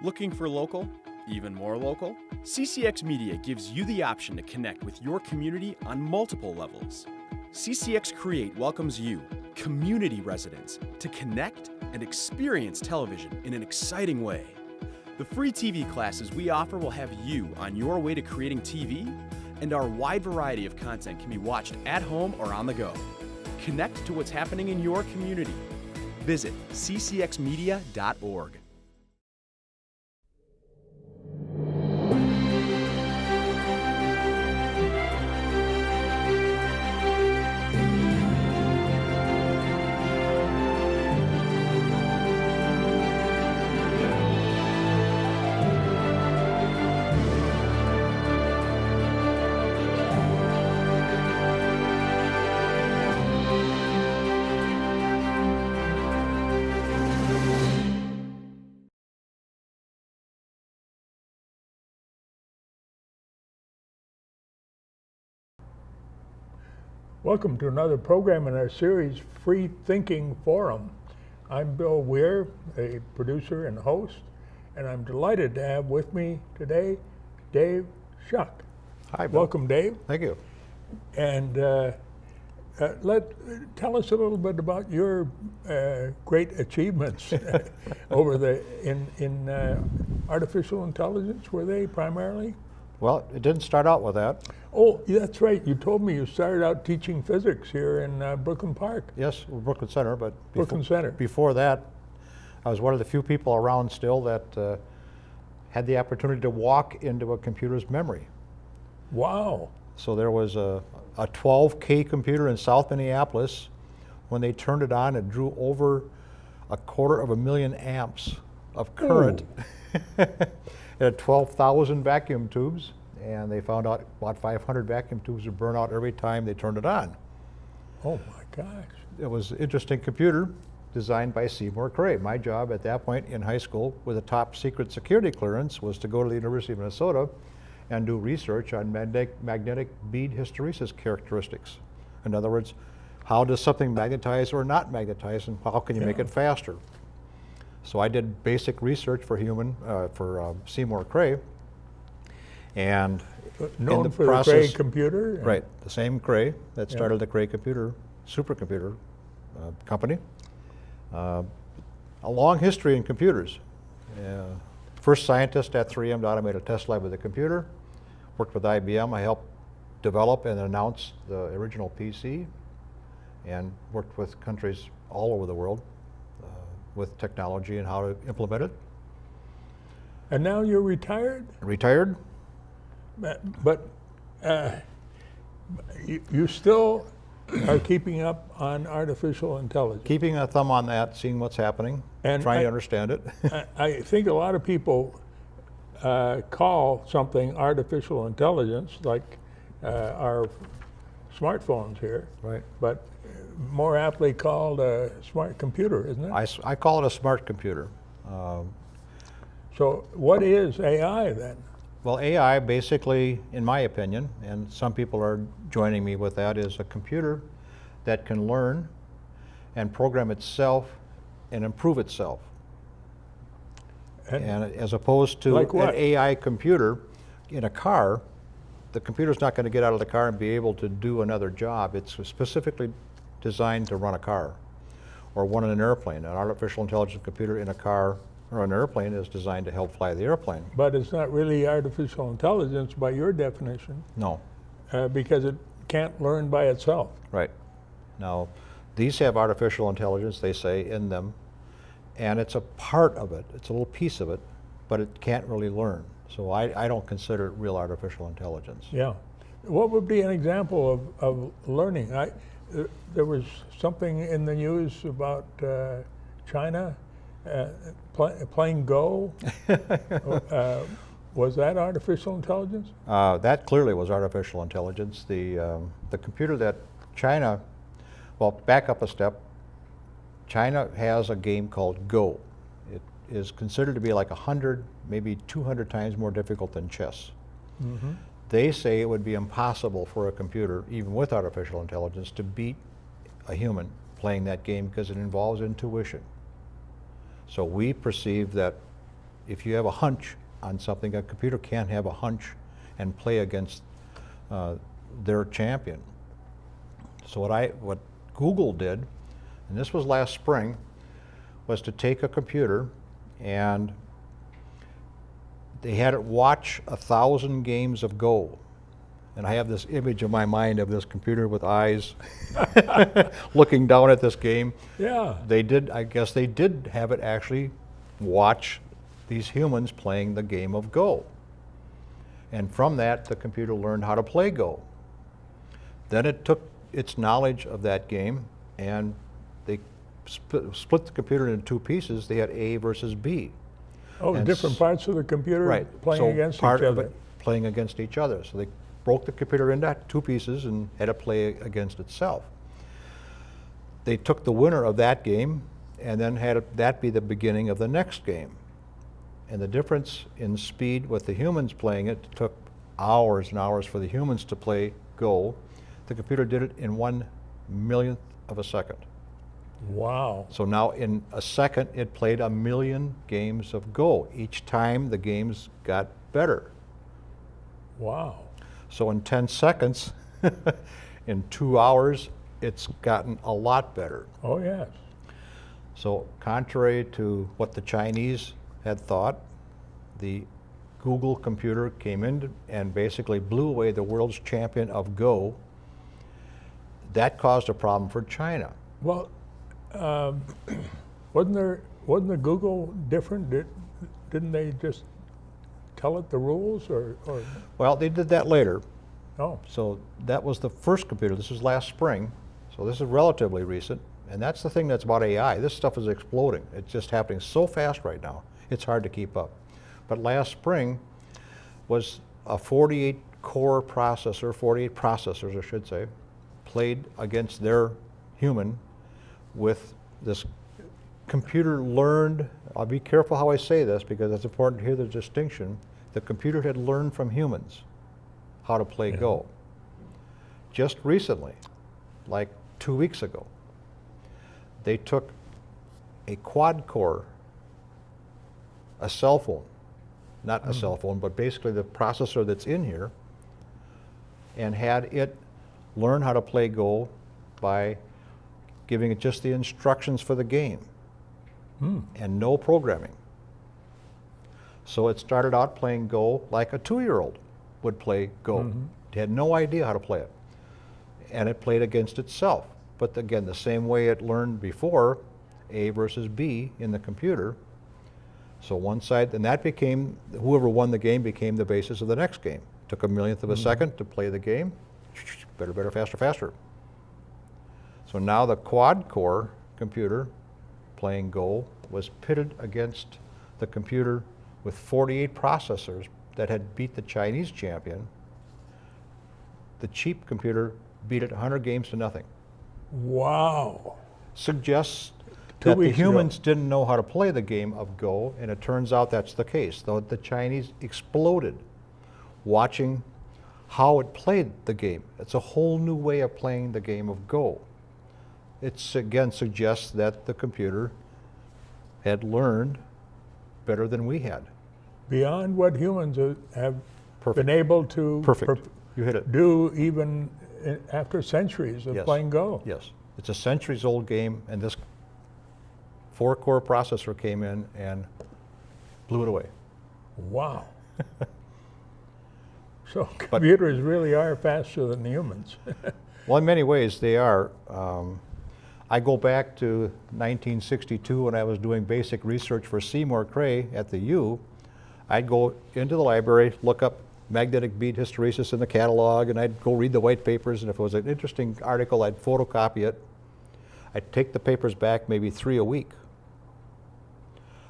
Looking for local? Even more local? CCX Media gives you the option to connect with your community on multiple levels. CCX Create welcomes you, community residents, to connect and experience television in an exciting way. The free TV classes we offer will have you on your way to creating TV, and our wide variety of content can be watched at home or on the go. Connect to what's happening in your community. Visit ccxmedia.org. Welcome to another program in our series, Freethinking Forum. I'm Bill Weir, a producer and host, and I'm delighted to have with me today Dave Shuck. Hi, Bill. Welcome, Dave. Thank you. And tell us a little bit about your great achievements in artificial intelligence. Were they primarily? Well, it didn't start out with that. Oh, that's right. You told me you started out teaching physics here in Brooklyn Park. Yes, Brooklyn Center, but Brooklyn Center. Before that, I was one of the few people around still that had the opportunity to walk into a computer's memory. Wow. So there was a 12K computer in South Minneapolis. When they turned it on, it drew over 250,000 amps of current. It had 12,000 vacuum tubes, and they found out about 500 vacuum tubes would burn out every time they turned it on. Oh my gosh. It was an interesting computer designed by Seymour Cray. My job at that point in high school with a top secret security clearance was to go to the University of Minnesota and do research on magnetic bead hysteresis characteristics. In other words, how does something magnetize or not magnetize, and how can you make it faster? So I did basic research for Seymour Cray, and known in the for process, the Cray computer? Right, the same Cray that started the Cray computer, supercomputer company. A long history in computers. First scientist at 3M to automate a test lab with a computer. Worked with IBM. I helped develop and announce the original PC, and worked with countries all over the world with technology and how to implement it. And now you're retired? Retired. But you still are keeping up on artificial intelligence. Keeping a thumb on that, seeing what's happening, and trying to understand it. I think a lot of people call something artificial intelligence, like our smartphones here. Right. But more aptly called a smart computer, isn't it? I call it a smart computer. So what is AI then? Well, AI basically, in my opinion, and some people are joining me with that, is a computer that can learn and program itself and improve itself. And as opposed to like an AI computer in a car, the computer's not going to get out of the car and be able to do another job. It's specifically designed to run a car or run an airplane. An artificial intelligence computer in a car or an airplane is designed to help fly the airplane. But it's not really artificial intelligence by your definition. No. Because it can't learn by itself. Right. Now, these have artificial intelligence, they say, in them, and it's a part of it. It's a little piece of it, but it can't really learn. So I don't consider it real artificial intelligence. Yeah. What would be an example of learning? There was something in the news about China playing Go. Was that artificial intelligence? That clearly was artificial intelligence. The computer that China, well, back up a step. China has a game called Go. It is considered to be like 100, maybe 200 times more difficult than chess. Mm-hmm. They say it would be impossible for a computer, even with artificial intelligence, to beat a human playing that game because it involves intuition. So we perceive that if you have a hunch on something, a computer can't have a hunch and play against their champion. So what Google did, and this was last spring, was to take a computer and they had it watch 1,000 games of Go. And I have this image in my mind of this computer with eyes looking down at this game. Yeah. I guess they did have it actually watch these humans playing the game of Go. And from that, the computer learned how to play Go. Then it took its knowledge of that game and they split the computer into two pieces. They had A versus B. Oh, and different parts of the computer right. playing So against part each of other. it playing against each other. So they broke the computer into two pieces and had it play against itself. They took the winner of that game and then had that be the beginning of the next game. And the difference in speed with the humans playing it took hours and hours for the humans to play Go. The computer did it in 1/1,000,000th of a second. Wow. So now in a second, it played 1,000,000 games of Go. Each time the games got better. Wow. So in 10 seconds, in 2 hours, it's gotten a lot better. Oh, yes. So contrary to what the Chinese had thought, the Google computer came in and basically blew away the world's champion of Go. That caused a problem for China. Well, wasn't the Google different? Didn't they just tell it the rules or? Well, they did that later. Oh. So that was the first computer. This was last spring. So this is relatively recent. And that's the thing that's about AI. This stuff is exploding. It's just happening so fast right now. It's hard to keep up. But last spring was a 48-core processor, 48 processors, I should say, played against their human with this computer learned, I'll be careful how I say this because it's important to hear the distinction. The computer had learned from humans how to play Go. Just recently, like 2 weeks ago, they took a quad core, a cell phone, not a cell phone, but basically the processor that's in here, and had it learn how to play Go by giving it just the instructions for the game and no programming. So it started out playing Go like a 2-year-old would play Go. It had no idea how to play it. And it played against itself. But again, the same way it learned before, A versus B in the computer. So one side, and that became, whoever won the game became the basis of the next game. Took 1/1,000,000th of a second to play the game. Better, better, faster, faster. So now the quad core computer playing Go was pitted against the computer with 48 processors that had beat the Chinese champion. The cheap computer beat it 100 games to nothing. Wow. Suggests 2 that the weeks ago. humans didn't know how to play the game of Go, and it turns out that's the case. Though the Chinese exploded watching how it played the game. It's a whole new way of playing the game of Go. It again suggests that the computer had learned better than we had. Beyond what humans have Perfect. been able to Perfect. You hit it. do even after centuries of Yes. playing Go. Yes. It's a centuries-old game, and this 4-core processor came in and blew it away. Wow. So computers really are faster than the humans. Well, in many ways, they are. I go back to 1962 when I was doing basic research for Seymour Cray at the U. I'd go into the library, look up magnetic bead hysteresis in the catalog, and I'd go read the white papers, and if it was an interesting article, I'd photocopy it. I'd take the papers back maybe 3 a week.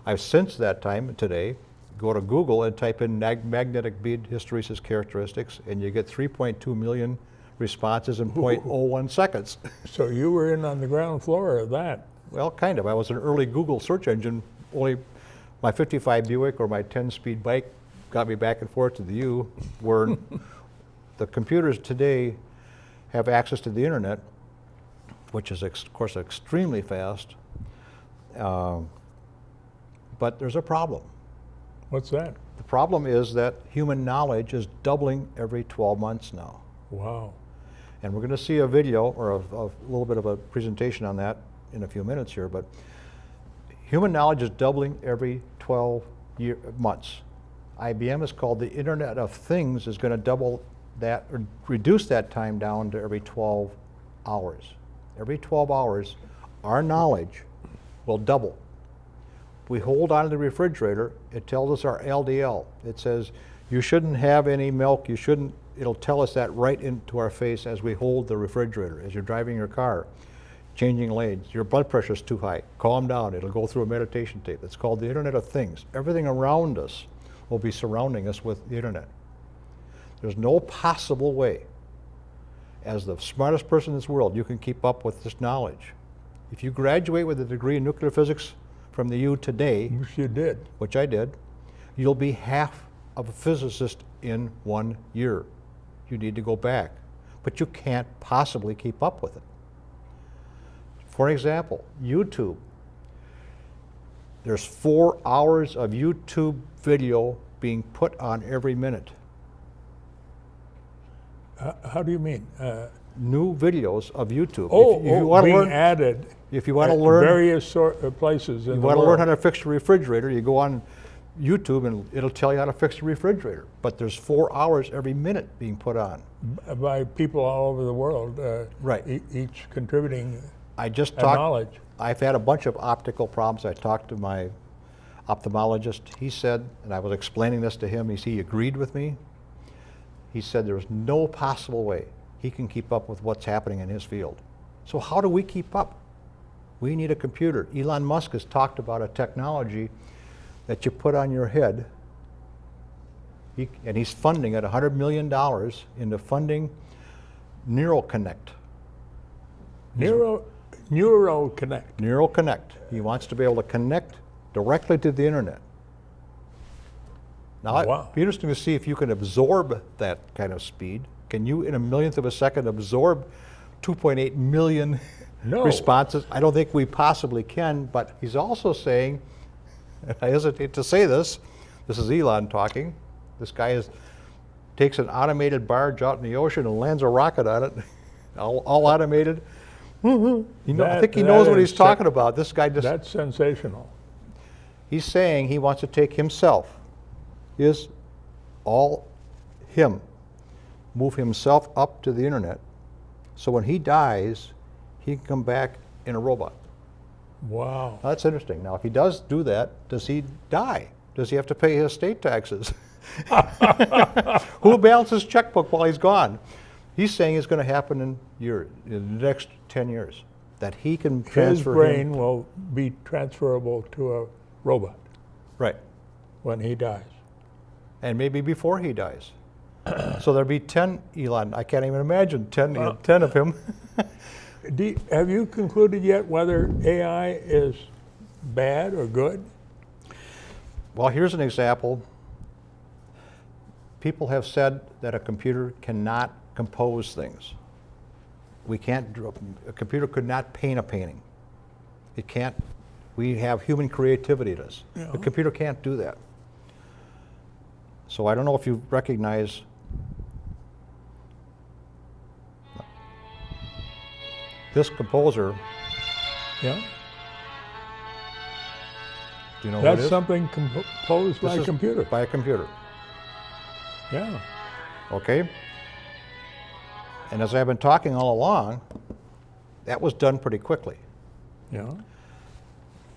I've since that time, today, go to Google and type in magnetic bead hysteresis characteristics, and you get 3.2 million responses in 0.01 seconds. So you were in on the ground floor of that. Well, kind of. I was an early Google search engine. Only my 55 Buick or my 10-speed bike got me back and forth to the U, where the computers today have access to the internet, which is, of course, extremely fast. But there's a problem. What's that? The problem is that human knowledge is doubling every 12 months now. Wow. And we're going to see a video or a little bit of a presentation on that in a few minutes here, but human knowledge is doubling every 12 months. IBM has called the Internet of Things is going to double that, or reduce that time down to every 12 hours. Every 12 hours, our knowledge will double. We hold on to the refrigerator, it tells us our LDL. It says, you shouldn't have any milk, you shouldn't, it'll tell us that right into our face as we hold the refrigerator, as you're driving your car, changing lanes, your blood pressure's too high, calm down, it'll go through a meditation tape. It's called the Internet of Things. Everything around us will be surrounding us with the internet. There's no possible way, as the smartest person in this world, you can keep up with this knowledge. If you graduate with a degree in nuclear physics from the U today, Which you did. which I did, you'll be half of a physicist in 1 year. You need to go back, but you can't possibly keep up with it. For example, YouTube. There's 4 hours of YouTube video being put on every minute. How do you mean? New videos of YouTube. Oh, if you want to being learn, added if you want to at learn, various places in you the want to world. learn how to fix a refrigerator, you go on YouTube and it'll tell you how to fix a refrigerator. But there's 4 hours every minute being put on. By people all over the world, Right. Each contributing I just a talked. knowledge. I've had a bunch of optical problems. I talked to my ophthalmologist. He said, and I was explaining this to him, he agreed with me. He said there's no possible way he can keep up with what's happening in his field. So how do we keep up? We need a computer. Elon Musk has talked about a technology that you put on your head, and he's funding it $100 million into funding NeuroConnect. NeuroConnect. NeuroConnect. He wants to be able to connect directly to the internet. Now, Wow. it'd be interesting to see if you can absorb that kind of speed. Can you, in a millionth of a second, absorb 2.8 million No. responses? I don't think we possibly can, but he's also saying, and I hesitate to say this is Elon talking. This guy takes an automated barge out in the ocean and lands a rocket on it, all automated. I think he knows what he's talking about. This guy just, That's sensational. he's saying he wants to take himself, move himself up to the internet, so when he dies, he can come back in a robot. Wow. Now, that's interesting. Now, if he does do that, does he die? Does he have to pay his state taxes? Who balances his checkbook while he's gone? He's saying it's going to happen in the next 10 years, that he can His transfer brain will be transferable to a robot Right. when he dies. And maybe before he dies. So there'll be 10 Elon. I can't even imagine 10 of him. Have you concluded yet whether AI is bad or good? Well, here's an example. People have said that a computer cannot compose things. A computer could not paint a painting. It can't. We have human creativity in us. Yeah. A computer can't do that. So I don't know if you recognize. This composer, Yeah. do you know what it That's is? something composed by This a is computer. By a computer, Yeah. okay? And as I've been talking all along, that was done pretty quickly. Yeah.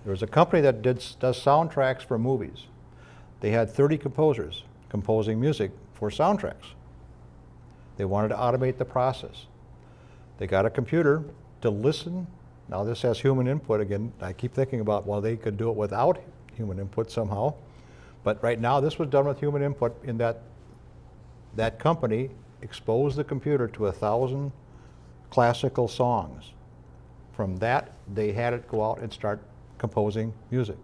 There's a company that does soundtracks for movies. They had 30 composers composing music for soundtracks. They wanted to automate the process. They got a computer to listen. Now this has human input again. I keep thinking about, well, they could do it without human input somehow. But right now this was done with human input in that company exposed the computer to 1,000 classical songs. From that, they had it go out and start composing music.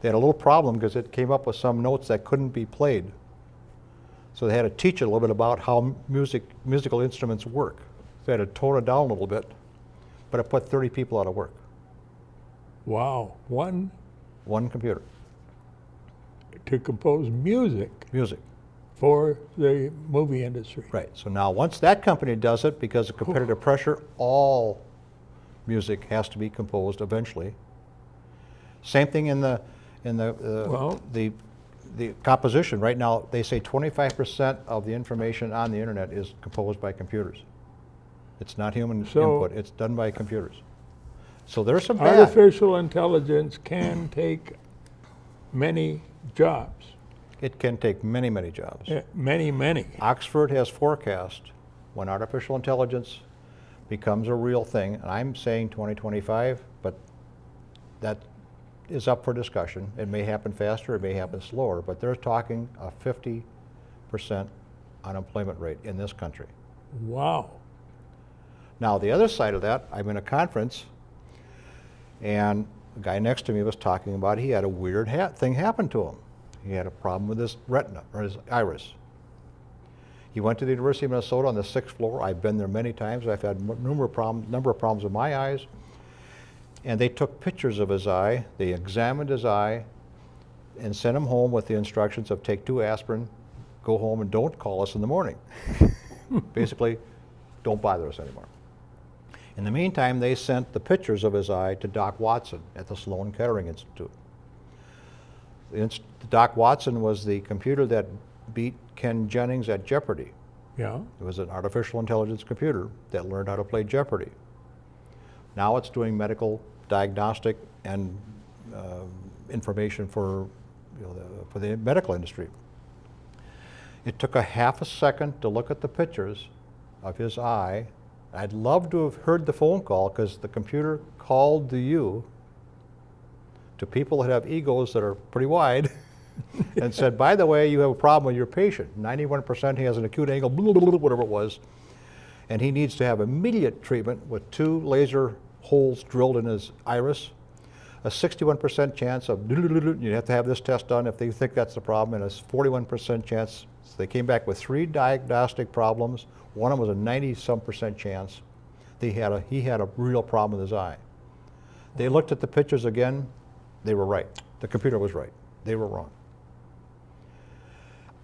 They had a little problem because it came up with some notes that couldn't be played. So they had to teach it a little bit about how musical instruments work. They had to tone it down a little bit, but it put 30 people out of work. Wow. One One computer. to compose music Music. for the movie industry. Right. So now once that company does it, because of competitive pressure, all music has to be composed eventually. Same thing in the Well- the composition. Right now, they say 25% of the information on the internet is composed by computers. It's not human So- input. It's done by computers. So there's some bad. Artificial intelligence can take many jobs. It can take many, many jobs. Many. Oxford has forecast when artificial intelligence becomes a real thing, and I'm saying 2025, but that is up for discussion. It may happen faster, it may happen slower, but they're talking a 50% unemployment rate in this country. Wow. Now, the other side of that, I'm in a conference, and the guy next to me was talking about he had a weird thing happen to him. He had a problem with his retina, or his iris. He went to the University of Minnesota on the 6th floor. I've been there many times. I've had a number of problems with my eyes. And they took pictures of his eye, they examined his eye, and sent him home with the instructions of take 2 aspirin, go home and don't call us in the morning. Basically, don't bother us anymore. In the meantime, they sent the pictures of his eye to Doc Watson at the Sloan Kettering Institute. Doc Watson was the computer that beat Ken Jennings at Jeopardy! Yeah. It was an artificial intelligence computer that learned how to play Jeopardy! Now it's doing medical diagnostic and information for, for the medical industry. It took a half a second to look at the pictures of his eye. I'd love to have heard the phone call, because the computer called to you, to people that have egos that are pretty wide, and said, by the way, you have a problem with your patient. 91% he has an acute angle, whatever it was, and he needs to have immediate treatment with 2 laser holes drilled in his iris, a 61% chance of, you have to have this test done if they think that's the problem, and a 41% chance. So they came back with 3 diagnostic problems. One of them was a 90-some% chance that he had a real problem with his eye. They looked at the pictures again. They were right. The computer was right. They were wrong.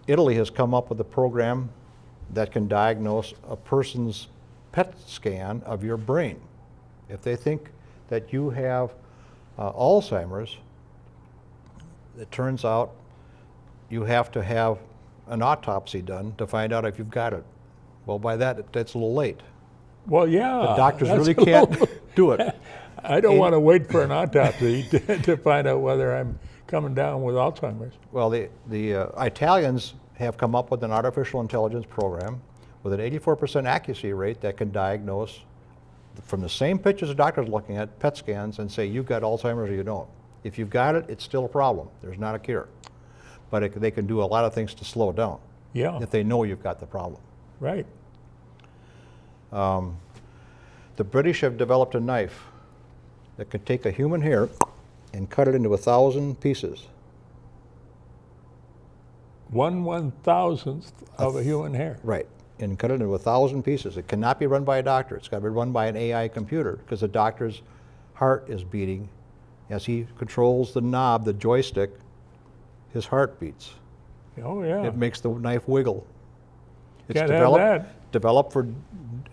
Italy has come up with a program that can diagnose a person's PET scan of your brain. If they think that you have Alzheimer's, it turns out you have to have an autopsy done to find out if you've got it. Well, by that, that's a little late. Well, yeah. The doctors that's really a can't little- do it. I don't want to wait for an autopsy to find out whether I'm coming down with Alzheimer's. Well, the Italians have come up with an artificial intelligence program with an 84% accuracy rate that can diagnose from the same pictures the doctor's looking at, PET scans, and say you've got Alzheimer's or you don't. If you've got it, it's still a problem. There's not a cure. But they can do a lot of things to slow it down Yeah, if they know you've got the problem. right. The British have developed a knife that can take a human hair and cut it into 1,000 pieces. 1/1000th of a human hair. Right, and cut it into 1,000 pieces. It cannot be run by a doctor. It's got to be run by an AI computer, because the doctor's heart is beating. As he controls the knob, the joystick, his heart beats. Oh, yeah. It makes the knife wiggle. It's Can't have that. developed for,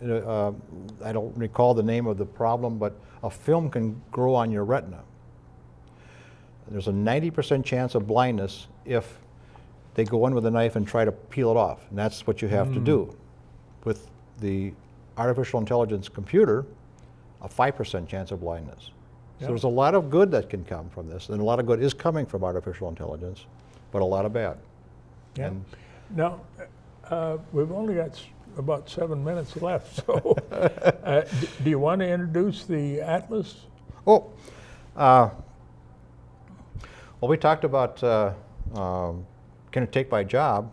I don't recall the name of the problem, but a film can grow on your retina. There's a 90% chance of blindness if they go in with a knife and try to peel it off. And that's what you have to do. With the artificial intelligence computer, a 5% chance of blindness. So Yeah. there's a lot of good that can come from this, and a lot of good is coming from artificial intelligence, but a lot of bad. Yeah. And Now, we've only got about 7 minutes left, so do you want to introduce the Atlas? well, we talked about can it take my job?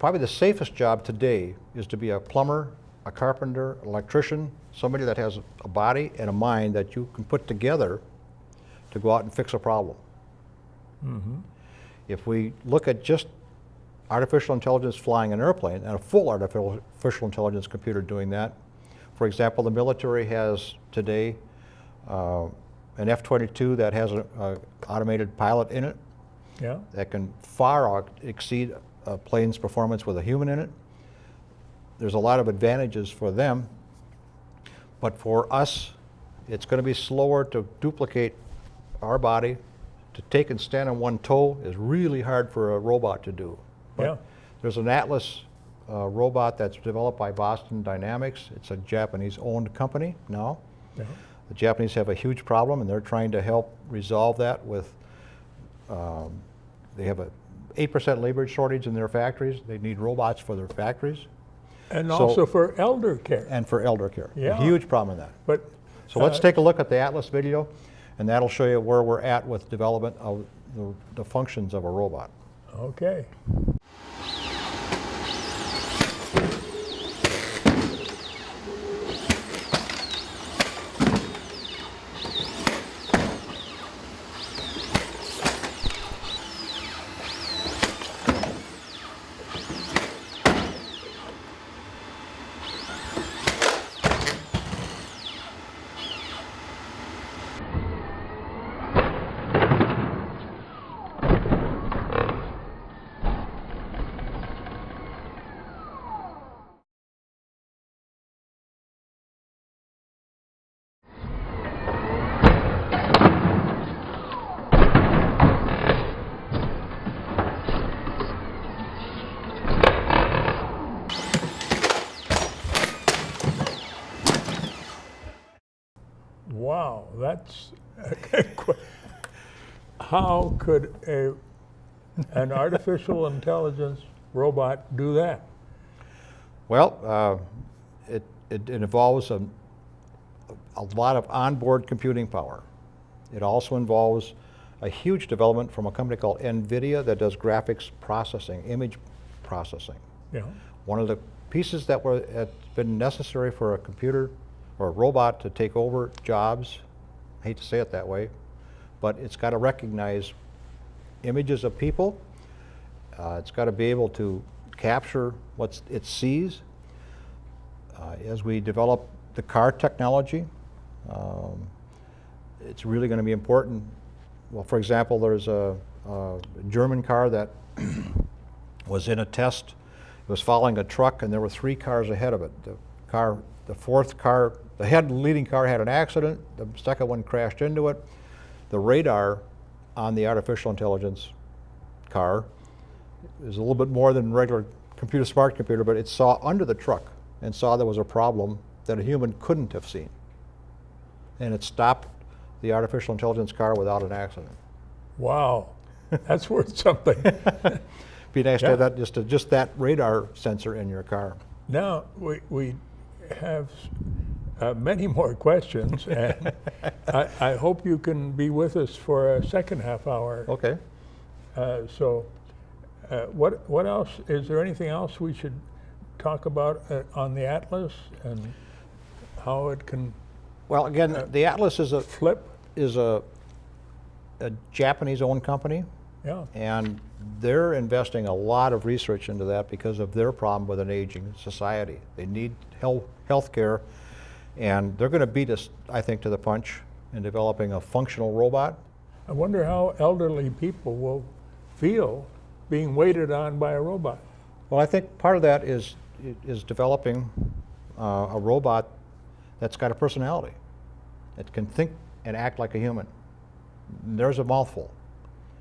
Probably the safest job today is to be a plumber, a carpenter, electrician, somebody that has a body and a mind that you can put together to go out and fix a problem. If we look at just artificial intelligence flying an airplane and a full artificial intelligence computer doing that, for example, the military has today an F-22 that has an automated pilot in it. Yeah. that can far exceed a plane's performance with a human in it. There's a lot of advantages for them, but for us, it's going to be slower to duplicate our body. To take and stand on one toe is really hard for a robot to do. But Yeah. there's an Atlas robot that's developed by Boston Dynamics. It's a Japanese-owned company now. Yeah. The Japanese have a huge problem, and they're trying to help resolve that with, they have a 8% labor shortage in their factories. They need robots for their factories. And So- also for elder care. And for elder care. Yeah. A huge problem in that. But So let's take a look at the Atlas video, and that'll show you where we're at with development of the functions of a robot. okay. Wow, that's how could an artificial intelligence robot do that? Well, it involves a lot of onboard computing power. It also involves a huge development from a company called NVIDIA that does graphics processing, image processing. Yeah. One of the pieces that has been necessary for a computer or a robot to take over jobs, I hate to say it that way, but it's got to recognize images of people. It's got to be able to capture what it sees. As we develop the car technology, it's really going to be important. Well, for example, there's a German car that was in a test. It was following a truck, and there were 3 cars ahead of it. The fourth car, the leading car had an accident. The second one crashed into it. The radar on the artificial intelligence car is a little bit more than regular smart computer, but it saw under the truck and saw there was a problem that a human couldn't have seen. And it stopped the artificial intelligence car without an accident. Wow, that's worth something. Be nice to have that, just that radar sensor in your car. Now, we have many more questions, and I hope you can be with us for a second half hour. Okay. What else? Is there anything else we should talk about on the Atlas and how it can Well, again, the Atlas is flip? a Japanese-owned company, Yeah. and they're investing a lot of research into that because of their problem with an aging society. They need health care, and they're going to beat us, I think, to the punch in developing a functional robot. I wonder how elderly people will feel being waited on by a robot. Well, I think part of that is developing a robot that's got a personality. It can think and act like a human. There's a mouthful.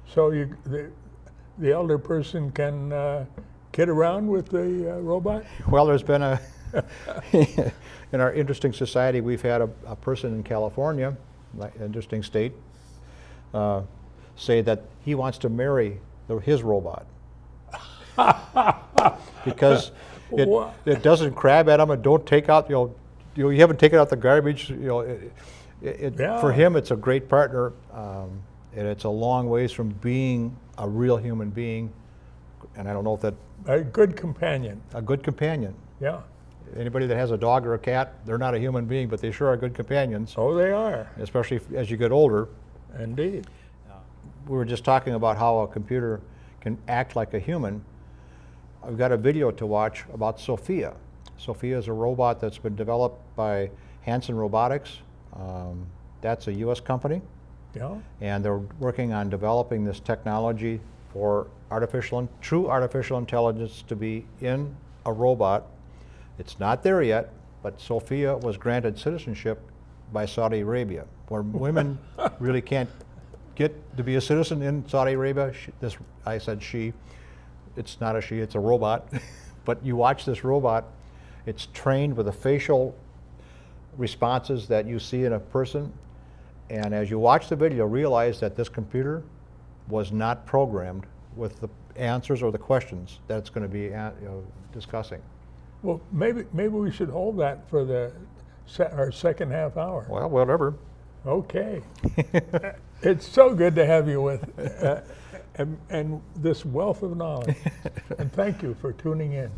So the elder person can kid around with the robot? Well, there's been in our interesting society, we've had a person in California, interesting state, say that he wants to marry his robot. Because it doesn't crab at him and don't take out, you haven't taken out the garbage, Yeah. For him it's a great partner, and it's a long ways from being a real human being, and I don't know if that, A good companion. a good companion. Yeah. Anybody that has a dog or a cat, they're not a human being, but they sure are good companions, Oh, they are. especially as you get older. Indeed. We were just talking about how a computer can act like a human. I've got a video to watch about Sophia. Sophia is a robot that's been developed by Hanson Robotics. That's a US company. Yeah. And they're working on developing this technology for true artificial intelligence to be in a robot. It's not there yet, but Sophia was granted citizenship by Saudi Arabia, where women really can't get to be a citizen in Saudi Arabia. I said she. It's not a she, it's a robot. But you watch this robot, it's trained with the facial responses that you see in a person. And as you watch the video, realize that this computer was not programmed with the answers or the questions that it's going to be discussing. Well, maybe we should hold that for our second half hour. Well, whatever. Okay. It's so good to have you with, and this wealth of knowledge. And thank you for tuning in.